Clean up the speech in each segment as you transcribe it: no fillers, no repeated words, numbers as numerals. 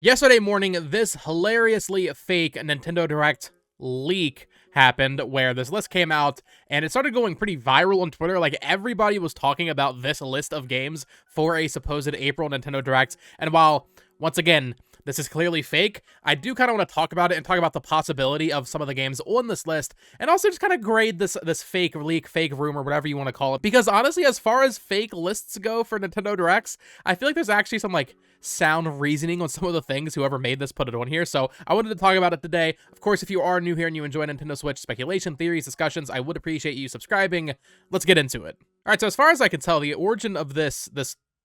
Yesterday morning, this hilariously fake Nintendo Direct leak happened where this list came out and it started going pretty viral on Twitter. Like, everybody was talking about this list of games for a supposed April Nintendo Direct. And while, once again, this is clearly fake, I do kind of want to talk about it and talk about the possibility of some of the games on this list, and also just kind of grade this fake leak, fake rumor, whatever you want to call it. Because honestly, as far as fake lists go for Nintendo Directs, I feel like there's actually some like sound reasoning on some of the things whoever made this put it on here. So I wanted to talk about it today. Of course, if you are new here and you enjoy Nintendo Switch speculation, theories, discussions, I would appreciate you subscribing. Let's get into it. All right, so as far as I can tell, the origin of this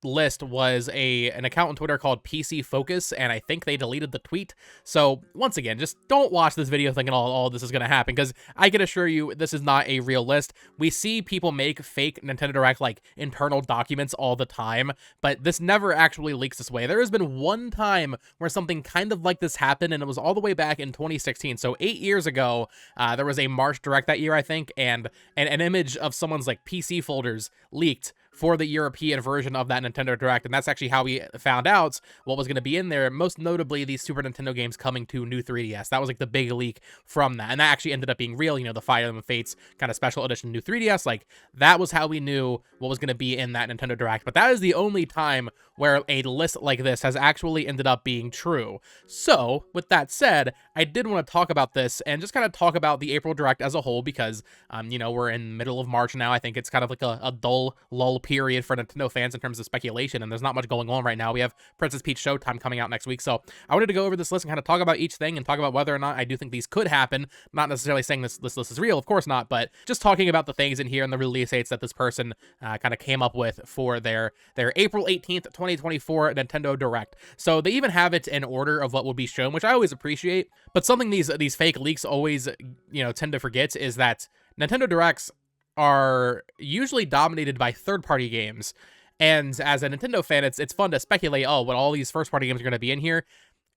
list was an account on Twitter called PC Focus, and I think they deleted the tweet. So once again, just don't watch this video thinking all this is going to happen, because I can assure you this is not a real list. We see people make fake Nintendo Direct like internal documents all the time, but this never actually leaks this way. There has been one time where something kind of like this happened, and it was all the way back in 2016. So 8 years ago, there was a March Direct that year, I think, and an image of someone's like PC folders leaked for the European version of that Nintendo Direct, and that's actually how we found out what was going to be in there, most notably these Super Nintendo games coming to new 3DS. That was like the big leak from that, and that actually ended up being real, you know, the Fire Emblem Fates kind of special edition new 3DS, like, that was how we knew what was going to be in that Nintendo Direct. But that is the only time where a list like this has actually ended up being true. So, with that said, I did want to talk about this and just kind of talk about the April Direct as a whole, because, you know, we're in the middle of March now. I think it's kind of like a dull lull period for Nintendo fans in terms of speculation, and there's not much going on right now. We have Princess Peach Showtime coming out next week, so I wanted to go over this list and kind of talk about each thing and talk about whether or not I do think these could happen. Not necessarily saying this list is real, of course not, but just talking about the things in here and the release dates that this person kind of came up with for their April 18th, 2024 Nintendo Direct. So they even have it in order of what will be shown, which I always appreciate, but something these fake leaks always, you know, tend to forget is that Nintendo Directs are usually dominated by third-party games. And as a Nintendo fan, it's fun to speculate, oh, what all these first-party games are going to be in here.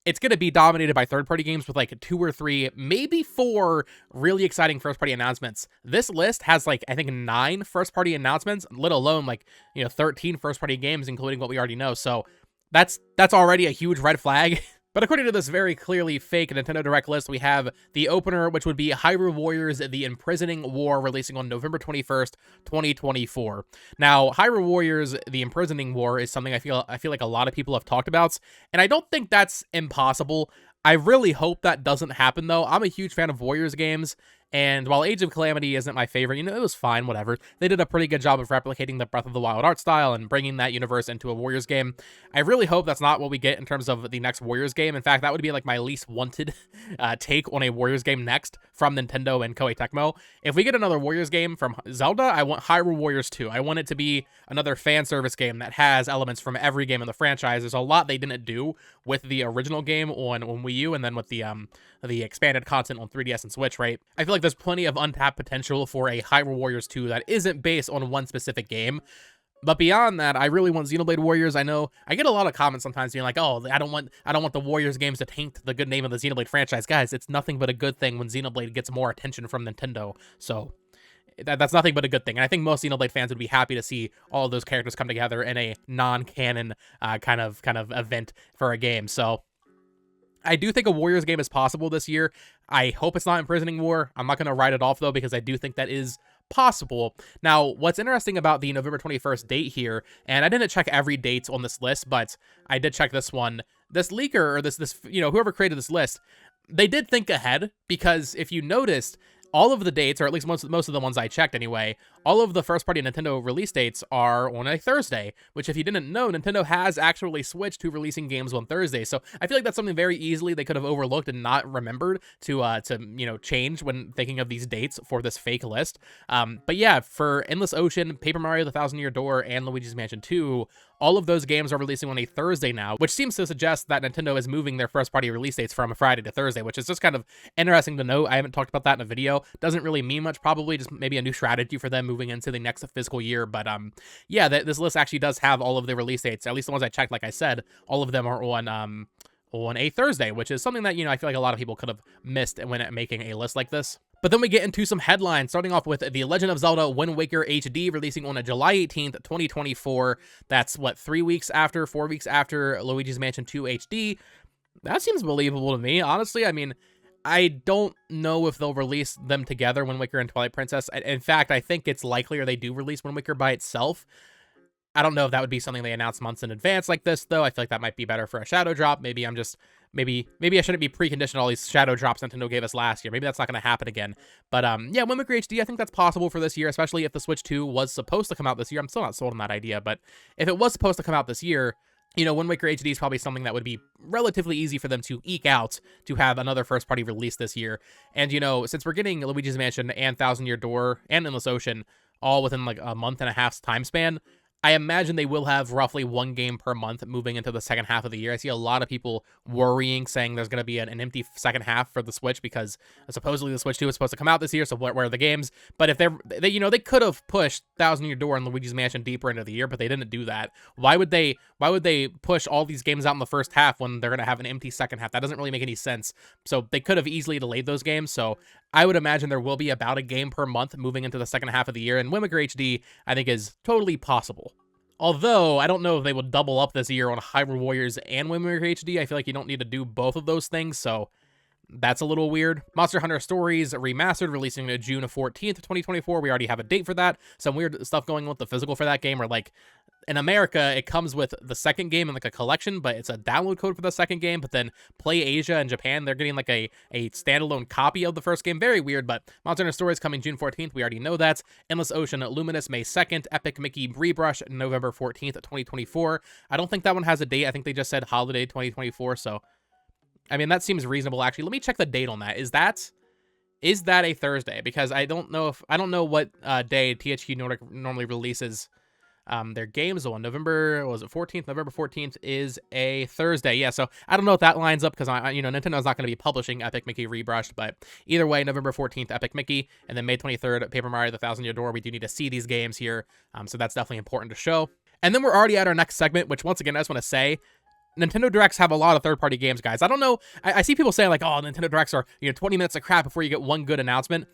It's going to be dominated by third-party games with like 2 or 3, maybe 4 really exciting first-party announcements. This list has like, I think 9 first-party announcements, let alone like, you know, 13 first-party games, including what we already know. So that's already a huge red flag. But according to this very clearly fake Nintendo Direct list, we have the opener, which would be Hyrule Warriors: The Imprisoning War, releasing on November 21st, 2024. Now, Hyrule Warriors: The Imprisoning War is something I feel like a lot of people have talked about, and I don't think that's impossible. I really hope that doesn't happen, though. I'm a huge fan of Warriors games, and while Age of Calamity isn't my favorite, you know, it was fine, whatever. They did a pretty good job of replicating the Breath of the Wild art style and bringing that universe into a Warriors game. I really hope that's not what we get in terms of the next Warriors game. In fact, that would be like my least wanted take on a Warriors game next from Nintendo and Koei Tecmo. If we get another Warriors game from Zelda, I want Hyrule Warriors 2. I want it to be another fan service game that has elements from every game in the franchise. There's a lot they didn't do with the original game on Wii U, and then with the expanded content on 3DS and Switch, right? I feel like there's plenty of untapped potential for a Hyrule Warriors 2 that isn't based on one specific game. But beyond that, I really want Xenoblade Warriors. I know I get a lot of comments sometimes being like, "Oh, I don't want the Warriors games to taint the good name of the Xenoblade franchise." Guys, it's nothing but a good thing when Xenoblade gets more attention from Nintendo. So that's nothing but a good thing. And I think most Xenoblade fans would be happy to see all of those characters come together in a non-canon kind of event for a game. So I do think a Warriors game is possible this year. I hope it's not Imprisoning War. I'm not going to write it off, though, because I do think that is possible. Now, what's interesting about the November 21st date here, and I didn't check every date on this list, but I did check this one. This leaker, or this you know, whoever created this list, they did think ahead, because if you noticed, all of the dates, or at least most of the ones I checked anyway, all of the first-party Nintendo release dates are on a Thursday, which if you didn't know, Nintendo has actually switched to releasing games on Thursday. So I feel like that's something very easily they could have overlooked and not remembered to you know, change when thinking of these dates for this fake list. But yeah, for Endless Ocean, Paper Mario: The Thousand Year Door, and Luigi's Mansion 2, all of those games are releasing on a Thursday now, which seems to suggest that Nintendo is moving their first-party release dates from a Friday to Thursday, which is just kind of interesting to note. I haven't talked about that in a video. Doesn't really mean much, probably just maybe a new strategy for them moving into the next fiscal year. But yeah, this list actually does have all of the release dates, at least the ones I checked. Like I said, all of them are on a Thursday, which is something that, you know, I feel like a lot of people could have missed when making a list like this. But then we get into some headlines, starting off with The Legend of Zelda Wind Waker HD releasing on July 18th, 2024. That's, what, 4 weeks after Luigi's Mansion 2 HD. That seems believable to me. Honestly, I mean, I don't know if they'll release them together, Wind Waker and Twilight Princess. In fact, I think it's likelier they do release Wind Waker by itself. I don't know if that would be something they announce months in advance like this, though. I feel like that might be better for a shadow drop. Maybe I'm just maybe I shouldn't be preconditioned all these shadow drops Nintendo gave us last year. Maybe that's not going to happen again. But yeah, Wind Waker HD, I think that's possible for this year, especially if the Switch 2 was supposed to come out this year. I'm still not sold on that idea, but if it was supposed to come out this year, you know, Wind Waker HD is probably something that would be relatively easy for them to eke out to have another first-party release this year. And, you know, since we're getting Luigi's Mansion and Thousand Year Door and Endless Ocean all within like a month and a half's time span, I imagine they will have roughly one game per month moving into the second half of the year. I see a lot of people worrying, saying there's going to be an empty second half for the Switch because supposedly the Switch 2 is supposed to come out this year, so where are the games? But if they you know, they could have pushed Thousand Year Door and Luigi's Mansion deeper into the year, but they didn't do that. Why would they push all these games out in the first half when they're going to have an empty second half? That doesn't really make any sense. So they could have easily delayed those games. So I would imagine there will be about a game per month moving into the second half of the year, and Wind Waker HD, I think, is totally possible. Although, I don't know if they would double up this year on Hyrule Warriors and Wind Waker HD. I feel like you don't need to do both of those things, so that's a little weird. Monster Hunter Stories Remastered, releasing June 14th, 2024. We already have a date for that. Some weird stuff going on with the physical for that game, where, like, in America, it comes with the second game in, like, a collection, but it's a download code for the second game, but then Play Asia and Japan, they're getting, like, a standalone copy of the first game. Very weird, but Monster Hunter Stories coming June 14th. We already know that. Endless Ocean Luminous, May 2nd. Epic Mickey Rebrush, November 14th, 2024. I don't think that one has a date. I think they just said holiday 2024, so I mean, that seems reasonable, actually. Let me check the date on that. Is that a Thursday? Because I don't know what day THQ Nordic normally releases their games on. November 14th? November 14th is a Thursday. Yeah, so I don't know if that lines up because Nintendo's not going to be publishing Epic Mickey Rebrushed, but either way, November 14th, Epic Mickey, and then May 23rd, Paper Mario: The Thousand Year Door. We do need to see these games here, so that's definitely important to show. And then we're already at our next segment, which once again, I just want to say, Nintendo Directs have a lot of third-party games, guys. I don't know. I see people saying, like, oh, Nintendo Directs are, 20 minutes of crap before you get one good announcement.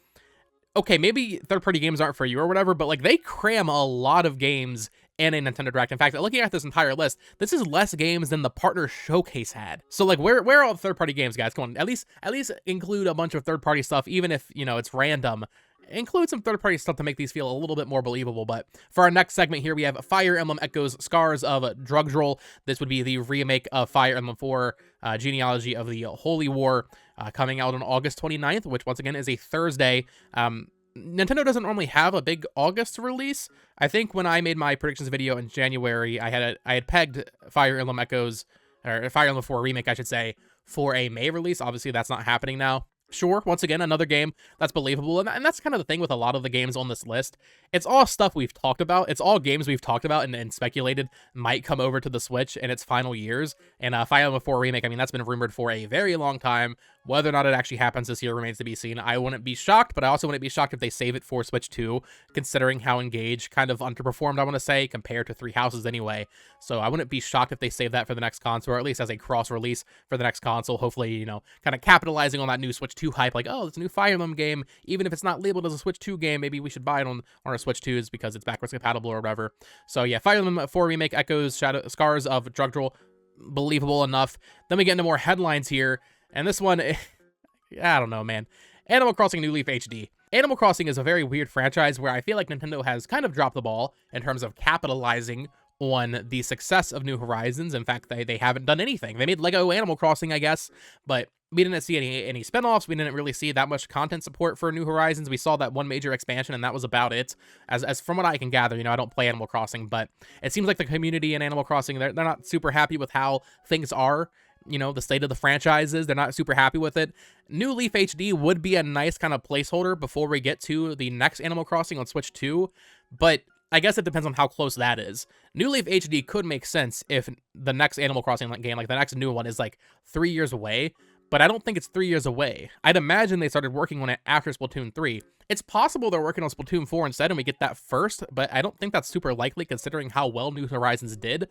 Okay, maybe third-party games aren't for you or whatever, but, like, they cram a lot of games in a Nintendo Direct. In fact, looking at this entire list, this is less games than the Partner Showcase had. So, like, where are all the third-party games, guys? Come on, at least include a bunch of third-party stuff, even if, it's random. Include some third-party stuff to make these feel a little bit more believable. But for our next segment here, we have Fire Emblem Echoes Scars of Drugdroll. This would be the remake of Fire Emblem 4 Genealogy of the Holy War, coming out on August 29th, which once again is a Thursday. Nintendo doesn't normally have a big August release. I think when I made my predictions video in January, I had pegged Fire Emblem Echoes, or Fire Emblem 4 Remake, I should say, for a May release. Obviously, that's not happening now. Sure, once again, another game that's believable, and that's kind of the thing with a lot of the games on this list. It's all stuff we've talked about. It's all games we've talked about and speculated might come over to the Switch in its final years. And Fire Emblem 4 Remake, I mean, that's been rumored for a very long time. Whether or not it actually happens this year remains to be seen. I wouldn't be shocked, but I also wouldn't be shocked if they save it for Switch 2, considering how Engage kind of underperformed, I want to say, compared to Three Houses anyway. So I wouldn't be shocked if they save that for the next console, or at least as a cross-release for the next console. Hopefully, kind of capitalizing on that new Switch 2 hype, like, oh, it's a new Fire Emblem game. Even if it's not labeled as a Switch 2 game, maybe we should buy it on our Switch 2s because it's backwards compatible or whatever. So yeah, Fire Emblem 4 Remake Echoes Scars of Drugdroll, believable enough. Then we get into more headlines here, and this one, I don't know, man. Animal Crossing New Leaf HD. Animal Crossing is a very weird franchise where I feel like Nintendo has kind of dropped the ball in terms of capitalizing on the success of New Horizons. In fact, they haven't done anything. They made Lego Animal Crossing, I guess, but we didn't see any spinoffs. We didn't really see that much content support for New Horizons. We saw that one major expansion, and that was about it. As from what I can gather, I don't play Animal Crossing, but it seems like the community in Animal Crossing, they're not super happy with how things are. The state of the franchises, they're not super happy with it. New Leaf HD would be a nice kind of placeholder before we get to the next Animal Crossing on Switch 2, but I guess it depends on how close that is. New Leaf HD could make sense if the next Animal Crossing game, like the next new one, is like 3 years away, but I don't think it's 3 years away. I'd imagine they started working on it after Splatoon 3. It's possible they're working on Splatoon 4 instead and we get that first, but I don't think that's super likely considering how well New Horizons did.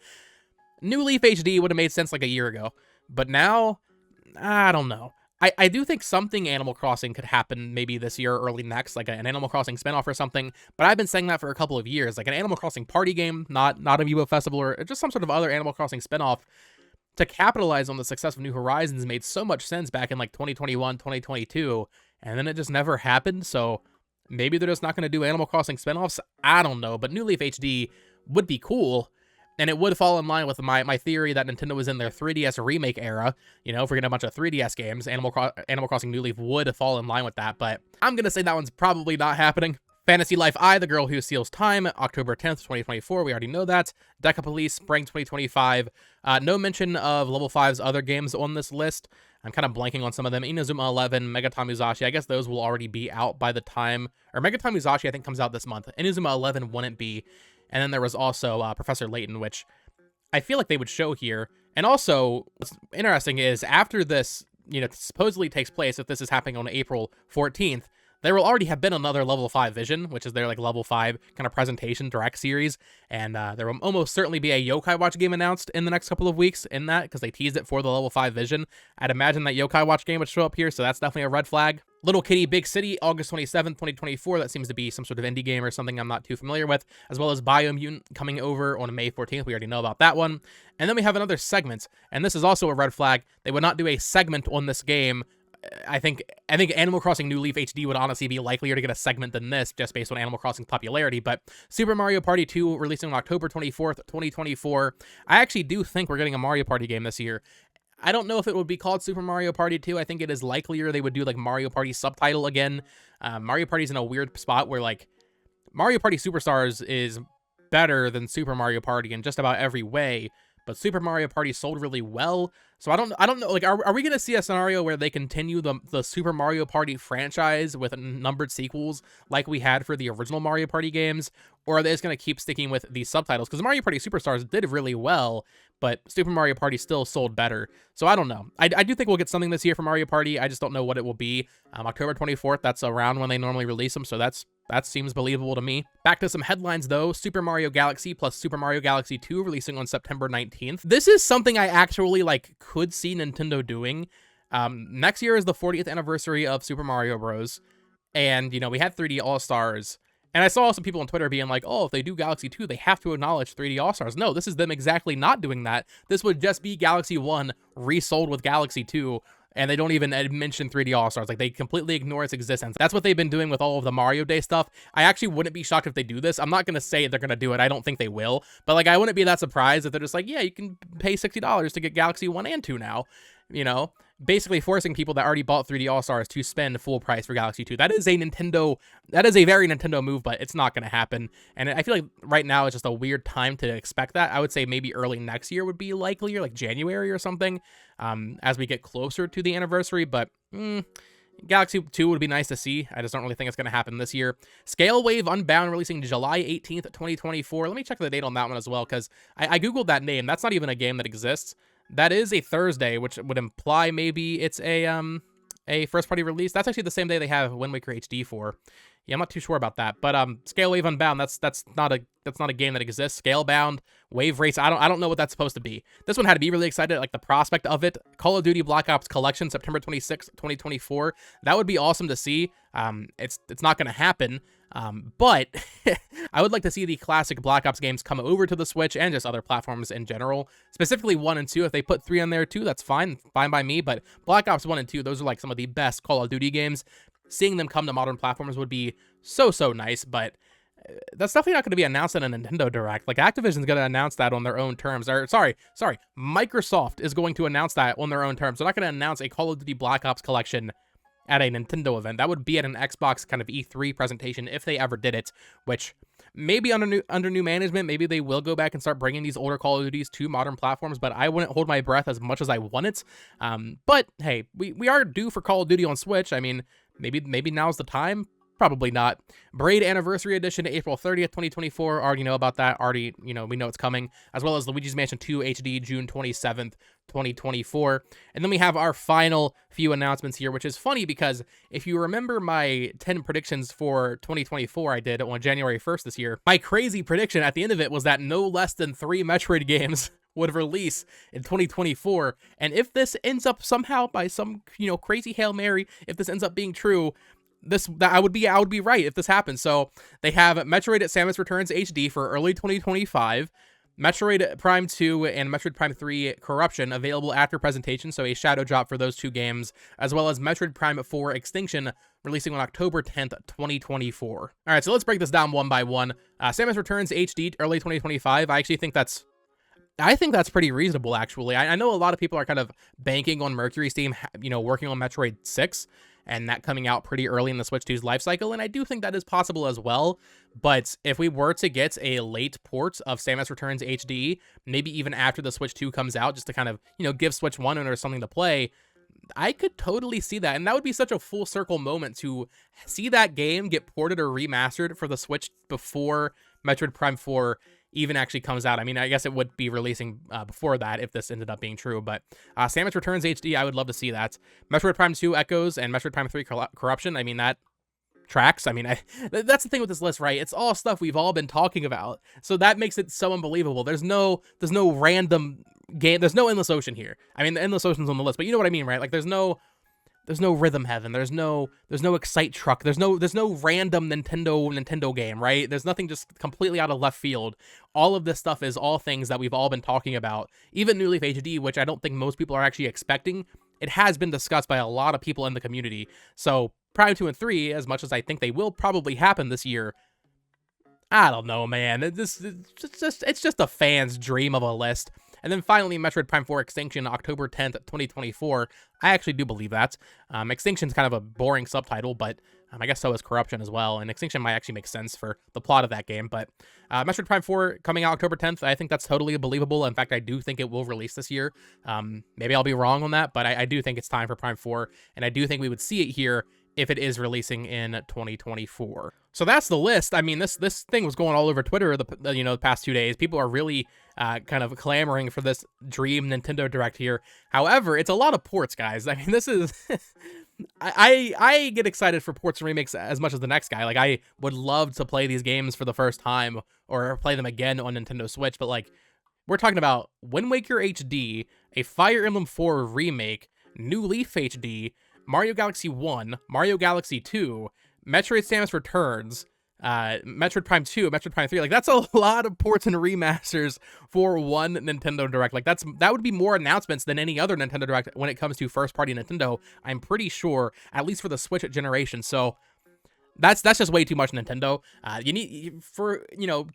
New Leaf HD would have made sense like a year ago, but now, I don't know. I do think something Animal Crossing could happen maybe this year or early next, like an Animal Crossing spinoff or something, but I've been saying that for a couple of years, like an Animal Crossing party game, not a Amiibo Festival, or just some sort of other Animal Crossing spinoff. to capitalize on the success of New Horizons made so much sense back in like 2021, 2022, and then it just never happened. So maybe they're just not going to do Animal Crossing spinoffs. I don't know, but New Leaf HD would be cool. And it would fall in line with my theory that Nintendo was in their 3DS remake era. You know, if we're getting a bunch of 3DS games, Animal Crossing New Leaf would fall in line with that. But I'm going to say that one's probably not happening. Fantasy Life I, The Girl Who Steals Time, October 10th, 2024. We already know that. Deca Police, Spring 2025. No mention of Level 5's other games on this list. I'm kind of blanking on some of them. Inazuma 11, Megaton Musashi. I guess those will already be out by the time... Or Megaton Musashi, I think, comes out this month. Inazuma 11 wouldn't be. And then there was also Professor Layton, which I feel like they would show here. And also, what's interesting is after this, you know, supposedly takes place, if this is happening on April 14th, there will already have been another Level 5 Vision, which is their like Level 5 kind of presentation direct series. And there will almost certainly be a Yokai Watch game announced in the next couple of weeks in that, because they teased it for the Level 5 Vision. I'd imagine that Yokai Watch game would show up here, so that's definitely a red flag. Little Kitty Big City, August 27th, 2024. That seems to be some sort of indie game or something I'm not too familiar with, as well as Biomutant coming over on May 14th. We already know about that one. And then we have another segment, and this is also a red flag. They would not do a segment on this game. I think Animal Crossing New Leaf HD would honestly be likelier to get a segment than this, just based on Animal Crossing's popularity. But Super Mario Party 2 releasing on October 24th, 2024. I actually do think we're getting a Mario Party game this year. I don't know if it would be called Super Mario Party 2. I think it is likelier they would do like Mario Party subtitle again. Mario Party's in a weird spot where like Mario Party Superstars is better than Super Mario Party in just about every way, but Super Mario Party sold really well. So I don't know, like, are we going to see a scenario where they continue the Super Mario Party franchise with numbered sequels like we had for the original Mario Party games? Or are they just going to keep sticking with these subtitles? Because Mario Party Superstars did really well, but Super Mario Party still sold better. So I don't know. I do think we'll get something this year for Mario Party. I just don't know what it will be. October 24th, that's around when they normally release them, so that seems believable to me. Back to some headlines, though. Super Mario Galaxy plus Super Mario Galaxy 2 releasing on September 19th. This is something I actually, like, could see Nintendo doing. Next year is the 40th anniversary of Super Mario Bros. And, you know, we had 3D All-Stars. And I saw some people on Twitter being like, oh, if they do Galaxy 2, they have to acknowledge 3D All-Stars. No, this is them exactly not doing that. This would just be Galaxy 1 resold with Galaxy 2. And they don't even mention 3D All-Stars. Like, they completely ignore its existence. That's what they've been doing with all of the Mario Day stuff. I actually wouldn't be shocked if they do this. I'm not going to say they're going to do it. I don't think they will. But, like, I wouldn't be that surprised if they're just like, yeah, you can pay $60 to get Galaxy 1 and 2 now. You know? Basically forcing people that already bought 3D All-Stars to spend full price for Galaxy 2. That is a very Nintendo move, but it's not going to happen. And I feel like right now it's just a weird time to expect that. I would say maybe early next year would be likelier, like January or something, as we get closer to the anniversary. But Galaxy 2 would be nice to see. I just don't really think it's going to happen this year. Scale Wave Unbound releasing July 18th, 2024. Let me check the date on that one as well, because I googled that name. That's not even a game that exists. That is a Thursday, which would imply maybe it's a first-party release. That's actually the same day they have Wind Waker HD for. Yeah, I'm not too sure about that. But Scale Wave Unbound, that's not a game that exists. Scalebound, Wave Race, I don't know what that's supposed to be. This one had to be really excited, like the prospect of it. Call of Duty Black Ops Collection, September 26th, 2024. That would be awesome to see. It's not going to happen. But I would like to see the classic Black Ops games come over to the Switch and just other platforms in general, specifically 1 and 2. If they put 3 on there too, that's fine by me, but Black Ops 1 and 2, those are like some of the best Call of Duty games. Seeing them come to modern platforms would be so nice, but that's definitely not going to be announced in a Nintendo Direct. Like, Activision's going to announce that on their own terms. Or, sorry, Microsoft is going to announce that on their own terms. They're not going to announce a Call of Duty Black Ops collection at a Nintendo event. That would be at an Xbox kind of E3 presentation if they ever did it, which maybe under new management, maybe they will go back and start bringing these older Call of Duties to modern platforms, but I wouldn't hold my breath as much as I want it. But hey, we are due for Call of Duty on Switch. I mean, maybe now's the time. Probably not. Braid Anniversary Edition, April 30th, 2024. Already know about that. Already, we know it's coming. As well as Luigi's Mansion 2 HD, June 27th, 2024. And then we have our final few announcements here, which is funny because if you remember my 10 predictions for 2024 I did on January 1st this year, my crazy prediction at the end of it was that no less than 3 Metroid games would release in 2024. And if this ends up somehow by some, crazy Hail Mary, if this ends up being true, I would be right if this happens. So they have Metroid at Samus Returns HD for early 2025. Metroid Prime 2 and Metroid Prime 3 Corruption available after presentation, so a shadow drop for those two games, as well as Metroid Prime 4 Extinction releasing on October 10th, 2024. All right, so let's break this down one by one. Samus Returns HD early 2025. I think that's pretty reasonable, actually. I know a lot of people are kind of banking on Mercury Steam, working on Metroid 6, and that coming out pretty early in the Switch 2's life cycle, and I do think that is possible as well. But if we were to get a late port of Samus Returns HD, maybe even after the Switch 2 comes out, just to kind of, give Switch 1 owners something to play, I could totally see that, and that would be such a full circle moment to see that game get ported or remastered for the Switch before Metroid Prime 4 even actually comes out. I mean, I guess it would be releasing before that if this ended up being true, but Samus Returns HD, I would love to see that. Metroid Prime 2 Echoes and Metroid Prime 3 Corruption, I mean, that tracks. I mean, that's the thing with this list, right? It's all stuff we've all been talking about, so that makes it so unbelievable. There's no random game, there's no Endless Ocean here. I mean, the Endless Ocean's on the list, but you know what I mean, right? Like, there's no Rhythm Heaven, there's no Excite Truck, there's no random Nintendo game, right? There's nothing just completely out of left field. All of this stuff is all things that we've all been talking about. Even New Leaf HD, which I don't think most people are actually expecting, it has been discussed by a lot of people in the community. So Prime 2 and 3, as much as I think they will probably happen this year, I don't know, man. It's just a fan's dream of a list. And then finally, Metroid Prime 4 Extinction, October 10th, 2024. I actually do believe that. Extinction's kind of a boring subtitle, but I guess so is Corruption as well. And Extinction might actually make sense for the plot of that game. But Metroid Prime 4 coming out October 10th, I think that's totally believable. In fact, I do think it will release this year. Maybe I'll be wrong on that, but I do think it's time for Prime 4. And I do think we would see it here if it is releasing in 2024. So that's the list. I mean, this thing was going all over Twitter the past 2 days. People are really kind of clamoring for this dream Nintendo Direct here. However, it's a lot of ports, guys. I mean, this is I get excited for ports and remakes as much as the next guy. Like, I would love to play these games for the first time or play them again on Nintendo Switch, but like, we're talking about Wind Waker HD, a Fire Emblem 4 remake, New Leaf HD, Mario Galaxy 1, Mario Galaxy 2, Metroid Samus Returns, Metroid Prime 2, Metroid Prime 3. Like, that's a lot of ports and remasters for one Nintendo Direct. Like, that would be more announcements than any other Nintendo Direct when it comes to first-party Nintendo, I'm pretty sure, at least for the Switch generation. So that's just way too much Nintendo. You need, for,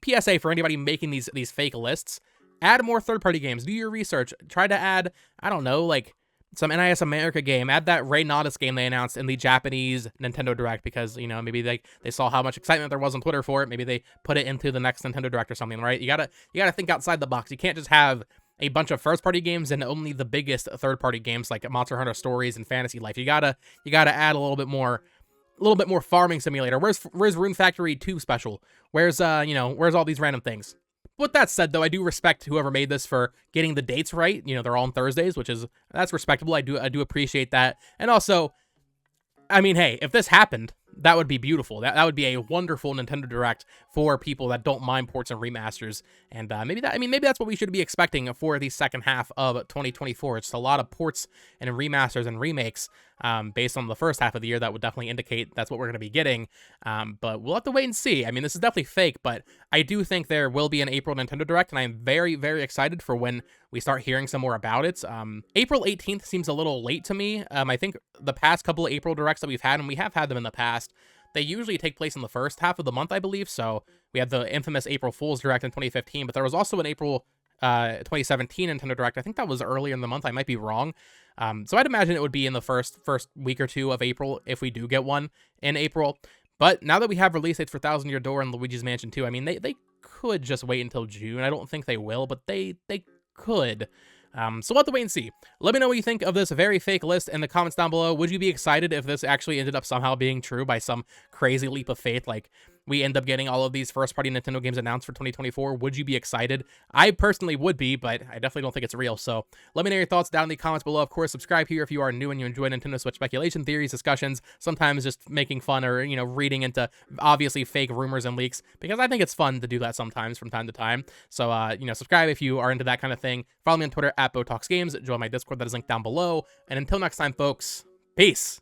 PSA for anybody making these fake lists, add more third-party games. Do your research. Try to add, I don't know, like, some NIS America game. Add that Ray Nautis game they announced in the Japanese Nintendo Direct because, maybe they saw how much excitement there was on Twitter for it. Maybe they put it into the next Nintendo Direct or something, right? You gotta think outside the box. You can't just have a bunch of first-party games and only the biggest third-party games like Monster Hunter Stories and Fantasy Life. You gotta add a little bit more Farming Simulator. Where's Rune Factory 2 special? Where's all these random things? With that said, though, I do respect whoever made this for getting the dates right. They're all on Thursdays, that's respectable. I do appreciate that. And also, I mean, hey, if this happened, that would be beautiful. That would be a wonderful Nintendo Direct for people that don't mind ports and remasters. And maybe that's what we should be expecting for the second half of 2024. It's a lot of ports and remasters and remakes based on the first half of the year. That would definitely indicate that's what we're going to be getting. But we'll have to wait and see. I mean, this is definitely fake, but I do think there will be an April Nintendo Direct, and I'm very, very excited for when we start hearing some more about it. April 18th seems a little late to me. I think the past couple of April Directs that we've had, and we have had them in the past, they usually take place in the first half of the month, I believe. So we had the infamous April Fool's Direct in 2015, but there was also an April 2017 Nintendo Direct. I think that was earlier in the month. I might be wrong. So I'd imagine it would be in the first week or two of April if we do get one in April. But now that we have release dates for Thousand Year Door and Luigi's Mansion 2, I mean, they could just wait until June. I don't think they will, but they could. So we'll have to wait and see. Let me know what you think of this very fake list in the comments down below. Would you be excited if this actually ended up somehow being true by some crazy leap of faith? Like, we end up getting all of these first-party Nintendo games announced for 2024. Would you be excited? I personally would be, but I definitely don't think it's real. So let me know your thoughts down in the comments below. Of course, subscribe here if you are new and you enjoy Nintendo Switch speculation theories, discussions, sometimes just making fun or, reading into obviously fake rumors and leaks, because I think it's fun to do that sometimes from time to time. So, subscribe if you are into that kind of thing. Follow me on Twitter at BotoxGames. Join my Discord that is linked down below. And until next time, folks, peace.